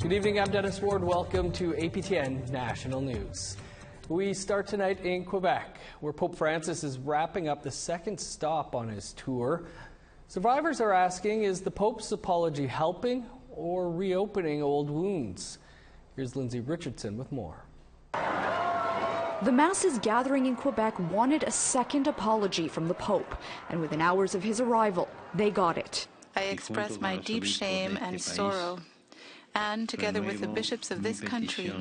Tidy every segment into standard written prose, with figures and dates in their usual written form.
Good evening, I'm Dennis Ward. Welcome to APTN National News. We start tonight in Quebec, where Pope Francis is wrapping up the second stop on his tour. Survivors are asking, is the Pope's apology helping or reopening old wounds? Here's Lindsay Richardson with more. The masses gathering in Quebec wanted a second apology from the Pope, and within hours of his arrival, they got it. I express my deep shame and sorrow, and together with the bishops of this country,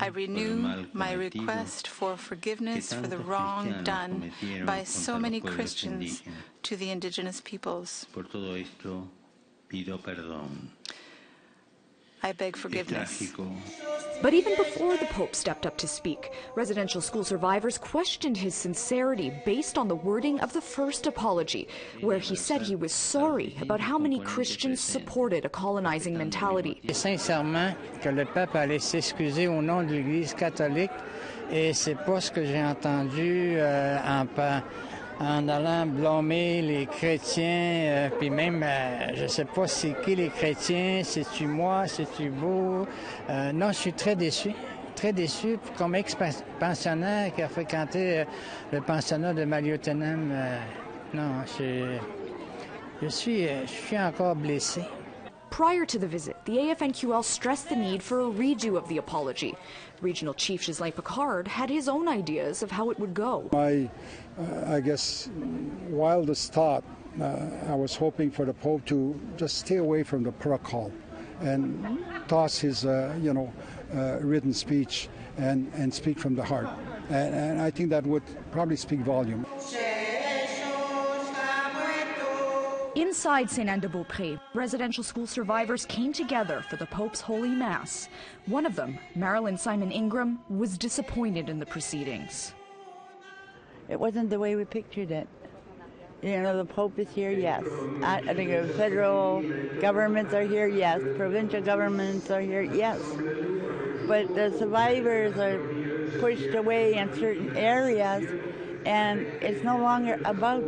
I renew my request for forgiveness for the wrong done by so many Christians to the Indigenous peoples. I beg forgiveness. But even before the Pope stepped up to speak, residential school survivors questioned his sincerity based on the wording of the first apology, where he said he was sorry about how many Christians supported a colonizing mentality. Sincèrement, que le pape allait s'excuser au nom de l'Église catholique, et c'est pas ce que j'ai entendu en allant blâmer les chrétiens, puis même, je sais pas c'est qui les chrétiens, c'est-tu moi, c'est-tu vous. Non, je suis très déçu comme ex-pensionnaire qui a fréquenté le pensionnat de Maliotenam. Non, je suis encore blessé. Prior to the visit, the AFNQL stressed the need for a redo of the apology. Regional Chief Ghislain Picard had his own ideas of how it would go. My, I guess, wildest thought, I was hoping for the Pope to just stay away from the protocol and toss his, written speech and speak from the heart. And I think that would probably speak volume. Inside Saint-Anne-de-Beaupré, residential school survivors came together for the Pope's Holy Mass. One of them, Marilyn Simon Ingram, was disappointed in the proceedings. It wasn't the way we pictured it. You know, the Pope is here, yes. I think the federal governments are here, yes. Provincial governments are here, yes. But the survivors are pushed away in certain areas, and it's no longer about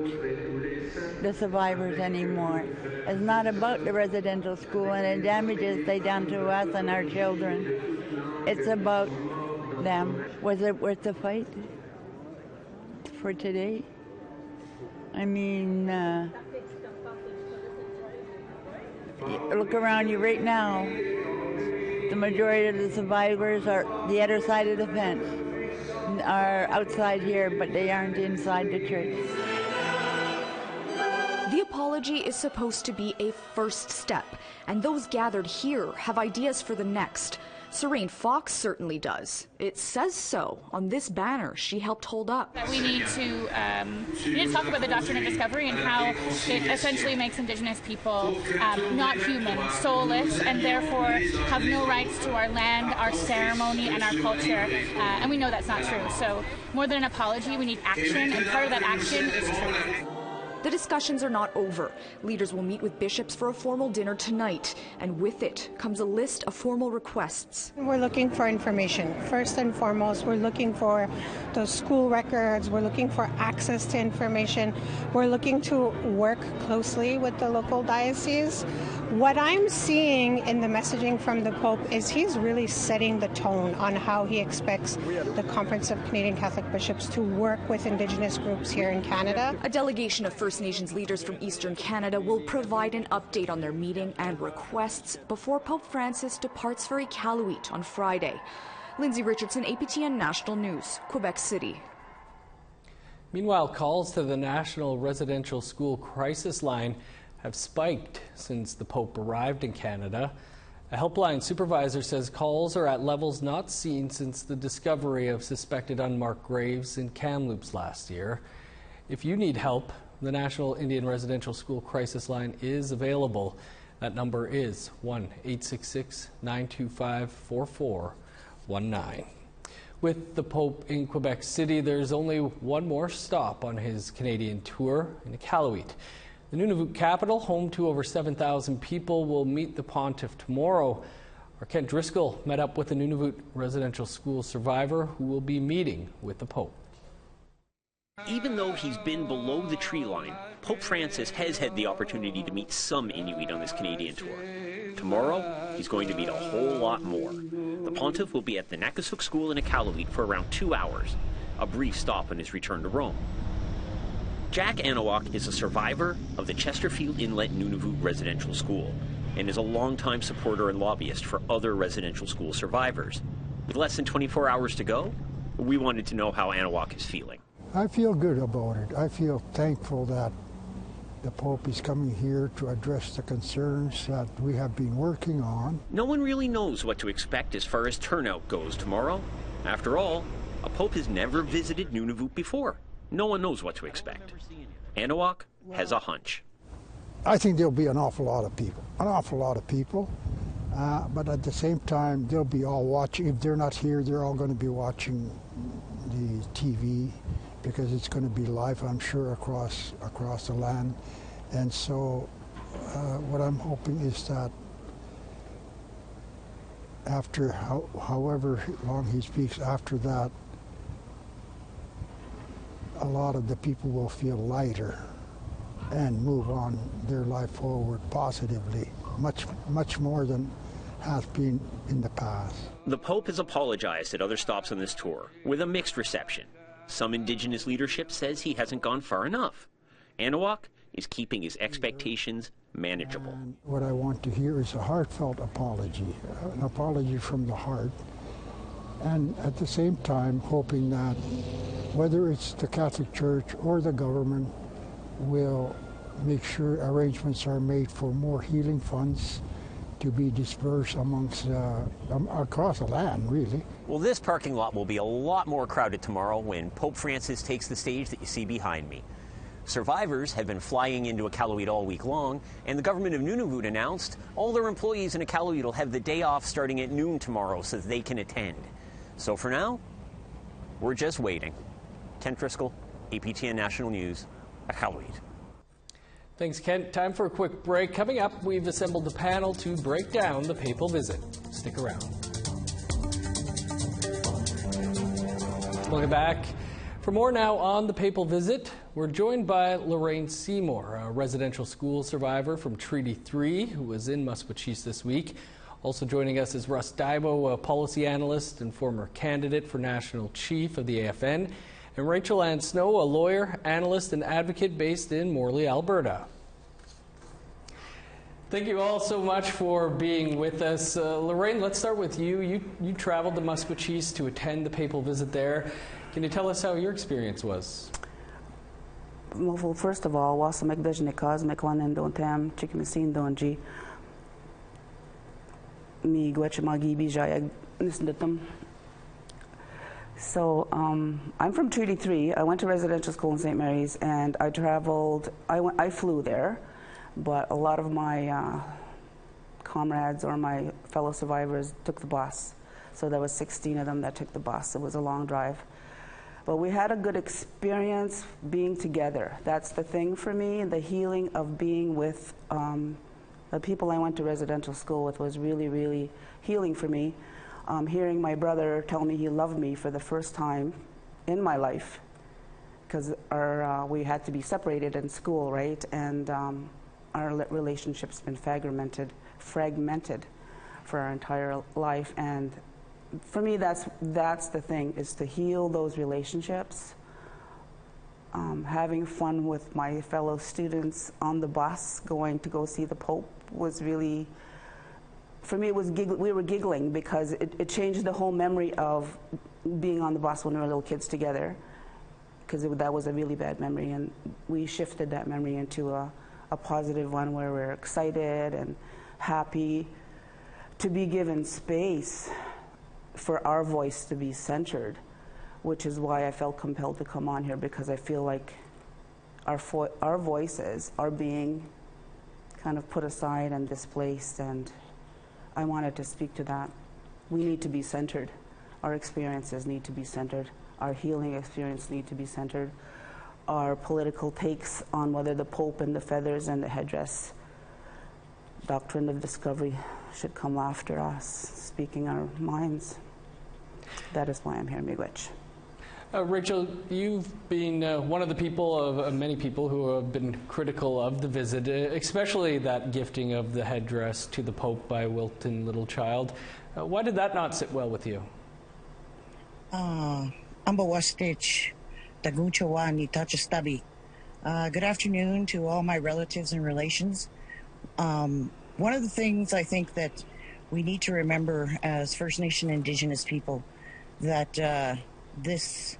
the survivors anymore. It's not about the residential school, and the damages they done to us and our children. It's about them. Was it worth the fight for today? I mean, look around you right now. The majority of the survivors are the other side of the fence, are outside here, but they aren't inside the church. The apology is supposed to be a first step, and those gathered here have ideas for the next. Serene Fox certainly does. It says so on this banner she helped hold up. We need to talk about the doctrine of discovery and how it essentially makes Indigenous people not human, soulless, and therefore have no rights to our land, our ceremony, and our culture. And we know that's not true. So more than an apology, we need action, and part of that action is truth. The discussions are not over. Leaders will meet with bishops for a formal dinner tonight, and with it comes a list of formal requests. We're looking for information. First and foremost, we're looking for those school records. We're looking for access to information. We're looking to work closely with the local diocese. What I'm seeing in the messaging from the Pope is he's really setting the tone on how he expects the Conference of Canadian Catholic Bishops to work with Indigenous groups here in Canada. A delegation of First Nations leaders from Eastern Canada will provide an update on their meeting and requests before Pope Francis departs for Iqaluit on Friday. Lindsay Richardson, APTN National News, Quebec City. Meanwhile, calls to the National Residential School Crisis Line have spiked since the Pope arrived in Canada. A helpline supervisor says calls are at levels not seen since the discovery of suspected unmarked graves in Kamloops last year. If you need help, the National Indian Residential School Crisis Line is available. That number is 1-866-925-4419. With the Pope in Quebec City, there's only one more stop on his Canadian tour in Iqaluit. The Nunavut capital, home to over 7,000 people, will meet the pontiff tomorrow. Our Kent Driscoll met up with a Nunavut residential school survivor who will be meeting with the Pope. Even though he's been below the tree line, Pope Francis has had the opportunity to meet some Inuit on this Canadian tour. Tomorrow, he's going to meet a whole lot more. The pontiff will be at the Nakasuk School in Iqaluit for around 2 hours, a brief stop on his return to Rome. Jack Anawak is a survivor of the Chesterfield Inlet Nunavut Residential School and is a longtime supporter and lobbyist for other residential school survivors. With less than 24 hours to go, we wanted to know how Anawak is feeling. I feel good about it. I feel thankful that the Pope is coming here to address the concerns that we have been working on. No one really knows what to expect as far as turnout goes tomorrow. After all, a Pope has never visited Nunavut before. No one knows what to expect. Anawak has a hunch. I think there'll be an awful lot of people. But at the same time, they'll be all watching. If they're not here, they're all going to be watching the TV, because it's going to be live, I'm sure, across the land. And so what I'm hoping is that after however long he speaks after that, a lot of the people will feel lighter and move on their life forward positively, much more than has been in the past. The Pope has apologized at other stops on this tour with a mixed reception. Some Indigenous leadership says he hasn't gone far enough. Anawak is keeping his expectations manageable. And what I want to hear is a heartfelt apology, an apology from the heart, and at the same time hoping that whether it's the Catholic Church or the government will make sure arrangements are made for more healing funds to be dispersed amongst across the land, really. Well, this parking lot will be a lot more crowded tomorrow when Pope Francis takes the stage that you see behind me. Survivors have been flying into Iqaluit all week long, and the government of Nunavut announced all their employees in Iqaluit will have the day off starting at noon tomorrow so they can attend. So for now, we're just waiting. Ken Driscoll, APTN National News, Iqaluit. Thanks, Kent. Time for a quick break. Coming up, we've assembled a panel to break down the papal visit. Stick around. Welcome back. For more now on the papal visit, we're joined by Lorraine Seymour, a residential school survivor from Treaty 3 who was in Musqueam this week. Also joining us is Russ Dibo, a policy analyst and former candidate for national chief of the AFN, and Rachel Ann Snow, a lawyer, analyst, and advocate based in Morley, Alberta. Thank you all so much for being with us. Lorraine, let's start with you. You traveled to Musqueam to attend the papal visit there. Can you tell us how your experience was? Well, first of all, wasa magdajnikaz mekwanen dontem chikimisin donji mi gwechmagi bijaya nisndatum. So I'm from Treaty 3. I went to residential school in St. Mary's, and I traveled. I flew there, but a lot of my comrades or my fellow survivors took the bus. So there was 16 of them that took the bus. It was a long drive. But we had a good experience being together. That's the thing for me. The healing of being with the people I went to residential school with was really, really healing for me. Hearing my brother tell me he loved me for the first time in my life, because we had to be separated in school, right? And our relationship's been fragmented for our entire life. And for me, that's the thing, is to heal those relationships. Having fun with my fellow students on the bus, going to go see the Pope was really, for me, it was we were giggling because it changed the whole memory of being on the bus when we were little kids together, because that was a really bad memory, and we shifted that memory into a positive one where we're excited and happy to be given space for our voice to be centered, which is why I felt compelled to come on here, because I feel like our voices are being kind of put aside and displaced, and I wanted to speak to that. We need to be centered. Our experiences need to be centered. Our healing experience need to be centered. Our political takes on whether the Pope and the feathers and the headdress doctrine of discovery should come after us, speaking our minds. That is why I'm here, Miigwech. Rachel, you've been one of the people of many people who have been critical of the visit, especially that gifting of the headdress to the Pope by Wilton Littlechild. Why did that not sit well with you? Good afternoon to all my relatives and relations. One of the things I think that we need to remember as First Nation Indigenous people, that this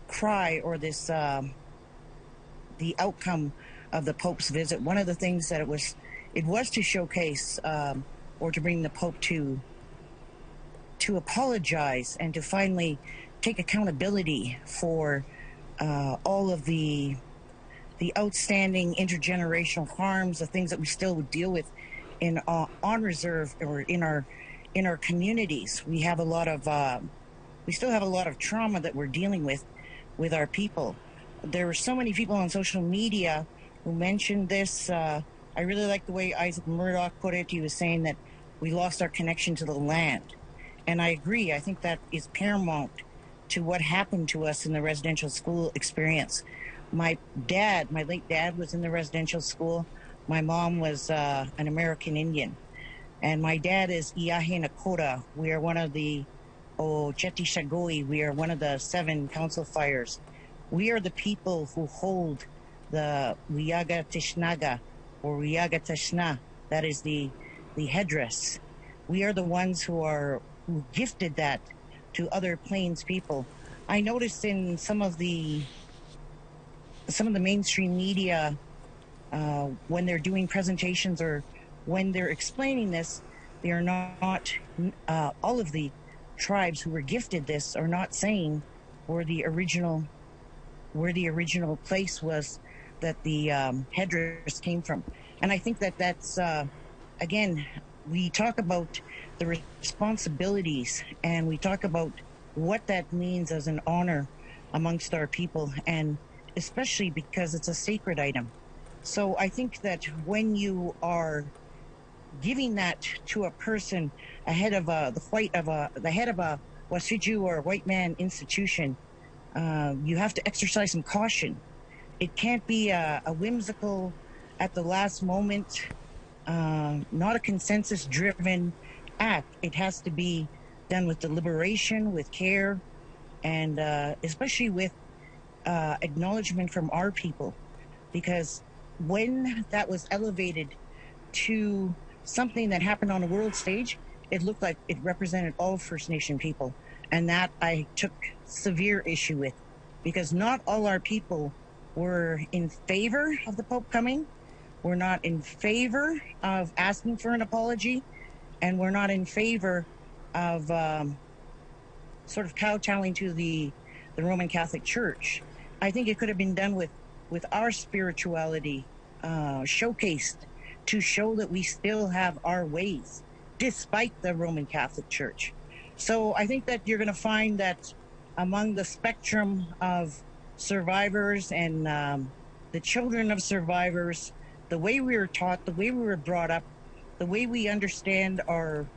cry or this the outcome of the Pope's visit, one of the things that it was to showcase or to bring the Pope to apologize and to finally take accountability for all of the outstanding intergenerational harms, the things that we still would deal with on reserve or in our communities. We have a lot of we still have a lot of trauma that we're dealing with our people. There were so many people on social media who mentioned this. I really like the way Isaac Murdoch put it. He was saying that we lost our connection to the land. And I agree. I think that is paramount to what happened to us in the residential school experience. My late dad was in the residential school. My mom was an American Indian. And my dad is Iahe Nakota. We are one of the Cheti Shagoi. We are one of the 7 council fires. We are the people who hold the Wiyaga Tishnaga or Wiyaga Tashna. That is the headdress. We are the ones who gifted that to other Plains people. I noticed in some of the mainstream media when they're doing presentations or when they're explaining this, they are not all of the tribes who were gifted this are not saying where the original place was that the headdress came from. And I think that's again, we talk about the responsibilities and we talk about what that means as an honor amongst our people, and especially because it's a sacred item. So I think that when you are giving that to a person ahead of the head of a Wasiju or a white man institution, you have to exercise some caution. It can't be a whimsical, at the last moment, not a consensus-driven act. It has to be done with deliberation, with care, and especially with acknowledgement from our people. Because when that was elevated to something that happened on a world stage, it looked like it represented all First Nation people. And that I took severe issue with, because not all our people were in favor of the Pope coming. We're not in favor of asking for an apology, and we're not in favor of sort of kowtowing to the Roman Catholic Church. I think it could have been done with our spirituality showcased to show that we still have our ways, despite the Roman Catholic Church. So I think that you're going to find that among the spectrum of survivors and the children of survivors, the way we were taught, the way we were brought up, the way we understand our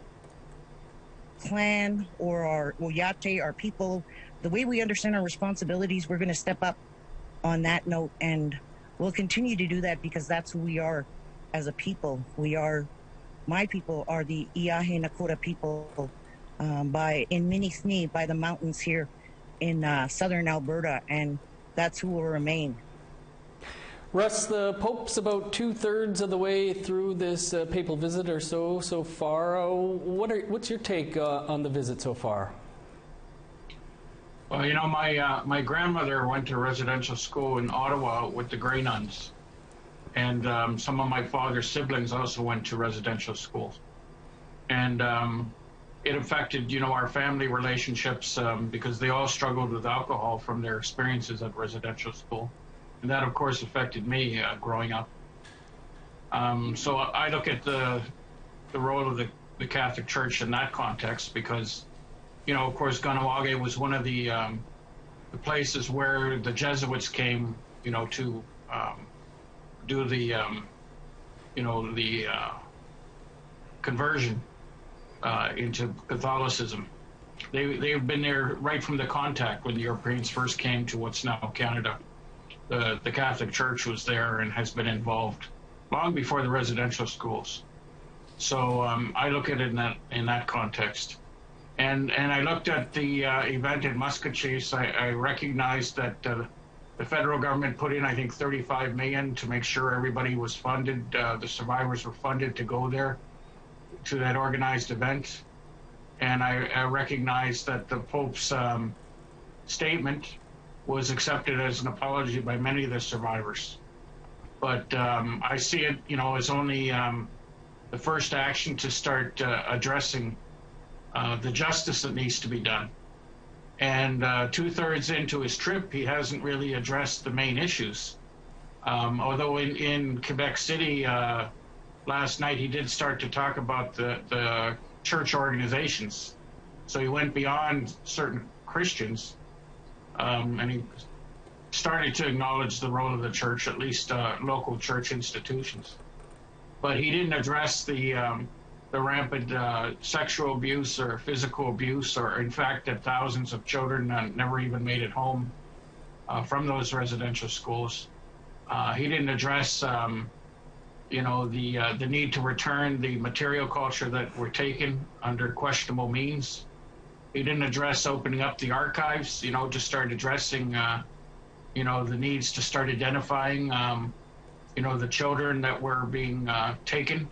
clan or our Oyate, our people, the way we understand our responsibilities, we're going to step up on that note, and we'll continue to do that because that's who we are as a people. My people are the Iahe Nakota people in Minisni, by the mountains here in southern Alberta, and that's who will remain. Russ, the Pope's about 2/3 of the way through this papal visit or so far. What's your take on the visit so far? Well, you know, my grandmother went to residential school in Ottawa with the Grey Nuns, and some of my father's siblings also went to residential school, and it affected, you know, our family relationships because they all struggled with alcohol from their experiences at residential school. And that, of course, affected me growing up. So I look at the role of the Catholic Church in that context because, you know, of course, Kahnawake was one of the places where the Jesuits came, you know, to do the, conversion into Catholicism. they've been there right from the contact when the Europeans first came to what's now Canada. The Catholic Church was there and has been involved long before the residential schools. So I look at it in that context. And I looked at the event in Muscatchis. I recognized that the federal government put in, I think, $35 million to make sure everybody was funded. The survivors were funded to go there to that organized event. And I recognized that the Pope's statement was accepted as an apology by many of the survivors. But I see it, as only the first action to start addressing the justice that needs to be done. And 2/3 into his trip, he hasn't really addressed the main issues. Although in Quebec City last night, he did start to talk about the church organizations. So he went beyond certain Christians, and he started to acknowledge the role of the church, at least local church institutions. But he didn't address the rampant sexual abuse or physical abuse, or in fact that thousands of children never even made it home from those residential schools. He didn't address the need to return the material culture that were taken under questionable means. He didn't address opening up the archives, to start addressing, the needs to start identifying, the children that were being taken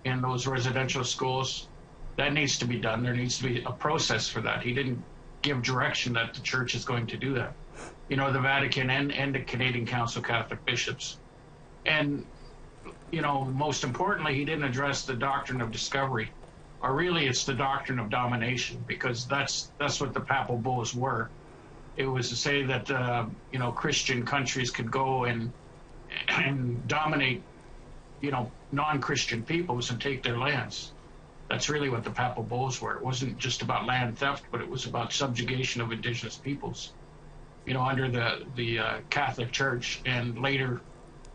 in those residential schools. That needs to be done. There needs to be a process for that. He didn't give direction that the church is going to do that. The Vatican and the Canadian Council of Catholic Bishops. And most importantly, he didn't address the doctrine of discovery, or really it's the doctrine of domination, because that's what the papal bulls were. It was to say that Christian countries could go and dominate non-Christian peoples and take their lands. That's really what the papal bulls were. It wasn't just about land theft, but it was about subjugation of Indigenous peoples, under the Catholic Church and later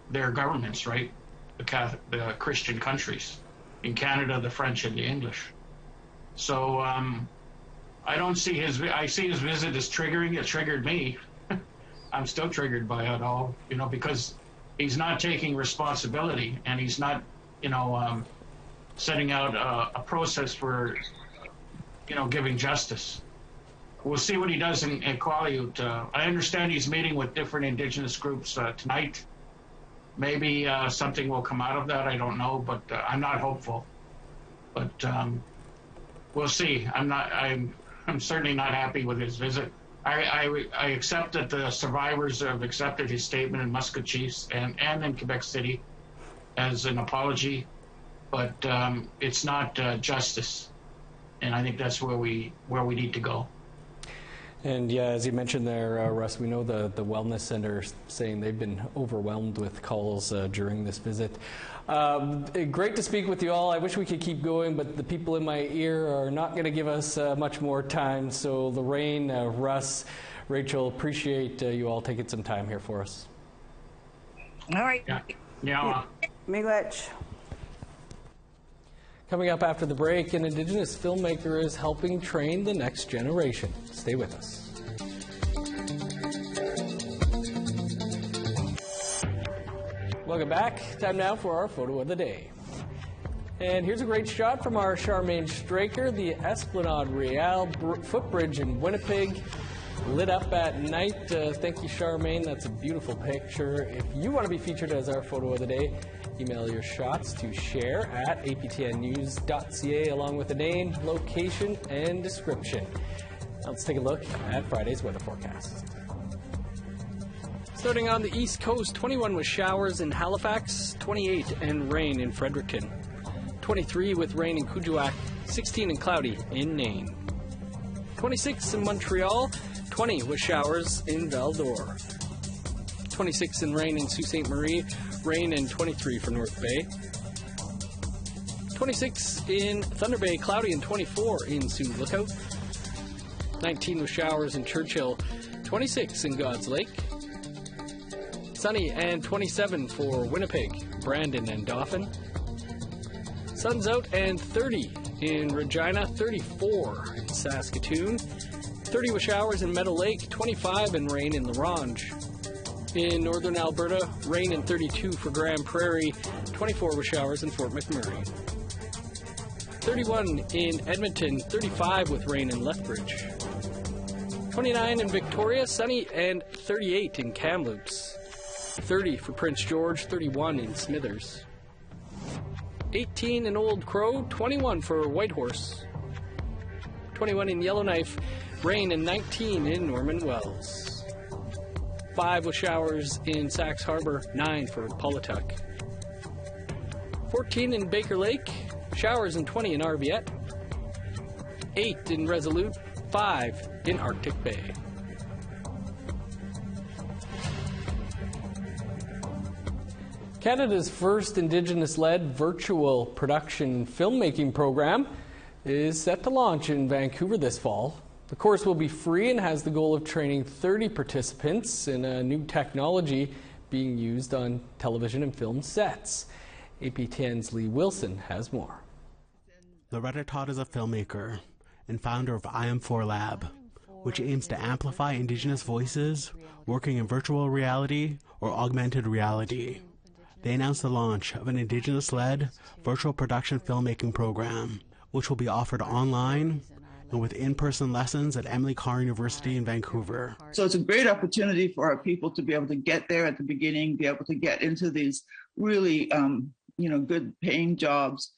their governments, right? The Christian countries. In Canada, the French and the English. So I see his visit as triggering. It triggered me. I'm still triggered by it all, because he's not taking responsibility, and he's not, setting out a process for, giving justice. We'll see what he does in Iqaluit. I understand he's meeting with different Indigenous groups tonight. Maybe something will come out of that. I don't know, but I'm not hopeful. But we'll see. I'm certainly not happy with his visit. I accept that the survivors have accepted his statement in Muscatchis and in Quebec City as an apology, but it's not justice, and I think that's where we need to go. And yeah, as you mentioned there, Russ, we know the Wellness Center saying they've been overwhelmed with calls during this visit. Great to speak with you all. I wish we could keep going, but the people in my ear are not going to give us much more time. So Lorraine, Russ, Rachel, appreciate you all taking some time here for us. All right. Yeah. Miigwech. Coming up after the break, an Indigenous filmmaker is helping train the next generation. Stay with us. Welcome back. Time now for our photo of the day. And here's a great shot from our Charmaine Straker, the Esplanade Real footbridge in Winnipeg, lit up at night. Thank you, Charmaine. That's a beautiful picture. If you want to be featured as our photo of the day, email your shots to share@aptnnews.ca along with a name, location, and description. Now let's take a look at Friday's weather forecast. Starting on the East Coast, 21 with showers in Halifax, 28 and rain in Fredericton, 23 with rain in Kuujjuaq, 16 and cloudy in Nain, 26 in Montreal, 20 with showers in Val-d'Or, 26 and rain in Sault Ste. Marie, rain and 23 for North Bay, 26 in Thunder Bay, cloudy and 24 in Sioux Lookout, 19 with showers in Churchill, 26 in God's Lake, sunny and 27 for Winnipeg, Brandon and Dauphin, sun's out and 30 in Regina, 34 in Saskatoon, 30 with showers in Meadow Lake, 25 and rain in La Ronge. In northern Alberta, rain and 32 for Grand Prairie, 24 with showers in Fort McMurray. 31 in Edmonton, 35 with rain in Lethbridge. 29 in Victoria, sunny, and 38 in Kamloops. 30 for Prince George, 31 in Smithers. 18 in Old Crow, 21 for Whitehorse. 21 in Yellowknife, rain, and 19 in Norman Wells. 5 with showers in Sax Harbor, 9 for Paulatuck. 14 in Baker Lake, showers, and 20 in Arviette. 8 in Resolute, 5 in Arctic Bay. Canada's first Indigenous-led virtual production filmmaking program is set to launch in Vancouver this fall. The course will be free and has the goal of training 30 participants in a new technology being used on television and film sets. APTN's Lee Wilson has more. Loretta Todd is a filmmaker and founder of IM4 Lab, which aims to amplify Indigenous voices working in virtual reality or augmented reality. They announced the launch of an Indigenous-led virtual production filmmaking program, which will be offered online and with in-person lessons at Emily Carr University in Vancouver. So it's a great opportunity for our people to be able to get there at the beginning, be able to get into these really, good paying jobs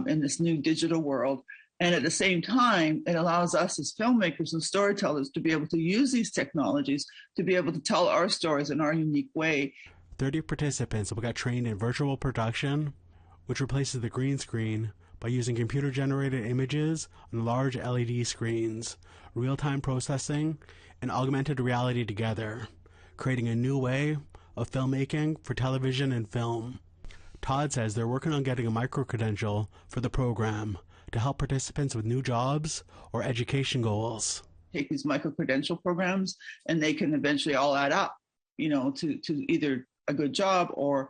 in this new digital world. And at the same time, it allows us as filmmakers and storytellers to be able to use these technologies to be able to tell our stories in our unique way. 30 participants will get trained in virtual production, which replaces the green screen by using computer-generated images on large LED screens, real-time processing, and augmented reality together, creating a new way of filmmaking for television and film. Todd says they're working on getting a micro-credential for the program to help participants with new jobs or education goals. Take these micro-credential programs, and they can eventually all add up, to either a good job or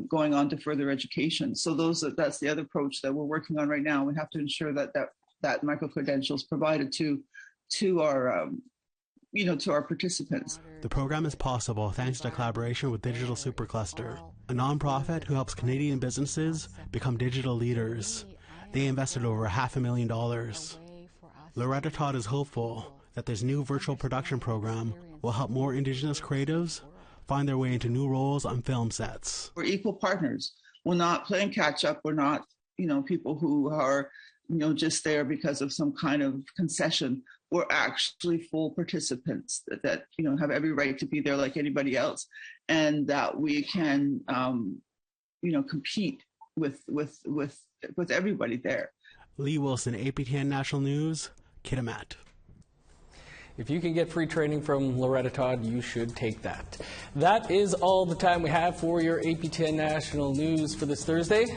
going on to further education. So that's the other approach that we're working on right now. We have to ensure that micro-credential is provided to our participants. The program is possible thanks to a collaboration with Digital Supercluster, a nonprofit who helps Canadian businesses become digital leaders. They invested over $500,000. Loretta Todd is hopeful that this new virtual production program will help more Indigenous creatives find their way into new roles on film sets. We're equal partners. We're not playing catch up. We're not, people who are, just there because of some kind of concession. We're actually full participants that have every right to be there like anybody else, and that we can, compete with everybody there. Lee Wilson, APTN National News, Kitimat. If you can get free training from Loretta Todd, you should take that. That is all the time we have for your APTN National News for this Thursday.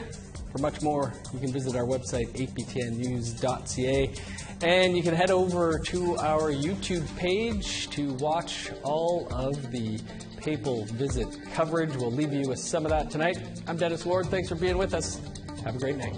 For much more, you can visit our website, aptnnews.ca, and you can head over to our YouTube page to watch all of the papal visit coverage. We'll leave you with some of that tonight. I'm Dennis Ward. Thanks for being with us. Have a great night.